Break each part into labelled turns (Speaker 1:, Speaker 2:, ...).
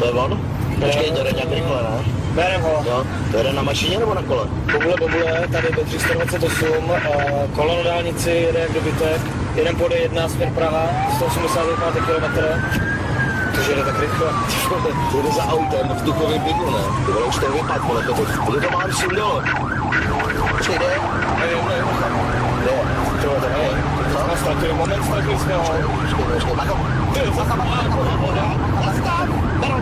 Speaker 1: To je on? Počkej, to jde nějak rychle, ne?
Speaker 2: Berem ho.
Speaker 1: Jo, to jede na mašině nebo na kole?
Speaker 2: Bobule, tady do 328, kolo na dálnici, jede jak dobytek, jeden pode 1, směr Praha, 185 km. To jede tak rychle.
Speaker 1: To jde za autem v vzduchovém bydlu, ne? Ty vole, už to vypad, vole, to mám všim dole. Počkej, jde?
Speaker 2: Nevím.
Speaker 1: Jde.
Speaker 2: Tohle to nevím. Jsme ztratili moment, ztratili jsme ho.
Speaker 1: Počkej, Bacha, zastav!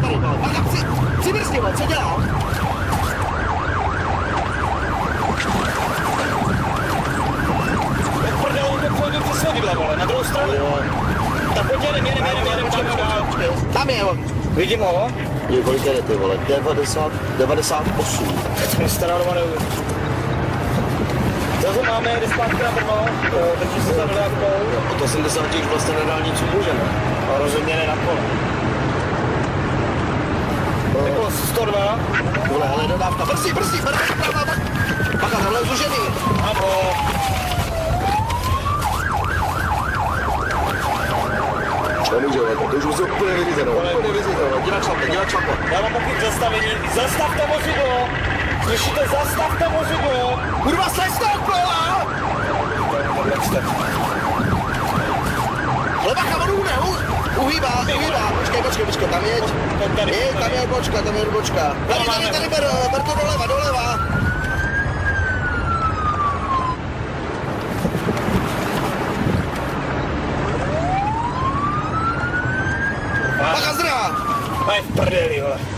Speaker 1: Tady, Bacha, chci vrstěvat, co dělám?
Speaker 2: Jak prdel, on pojede přes svědidla, vole, na druhou stranu. Tak pojď jedem,
Speaker 1: Tam je on.
Speaker 2: Vidím ho.
Speaker 1: Je, kolik jde ty vole? 98.
Speaker 2: Teď jsme stará neuvěřit. Zase máme, jde zpátky na Brno, drží se za dodávkou.
Speaker 1: Od 80 už vlastně na dálnici můžeme.
Speaker 2: A rozhodně ne na kole. Jako 102.
Speaker 1: Vole, hele, dodávka, brzdí, Bacha, tohle je zužený.
Speaker 2: Ano.
Speaker 1: Nemůže, to už musím úplně vyřízenou. Dělat šlapo.
Speaker 2: Já mám pokud zastavení. Zastavte vozidlo. Slyšíte, zastavte vozidlo.
Speaker 1: Kurva, slez toho kola! Ale Bacha, on uhne, uhýbá. Počkej, tam jeď. Tam je odbočka. Tady, ber to doleva. Bacha, zdrá!
Speaker 2: Aj v prdeli, vole.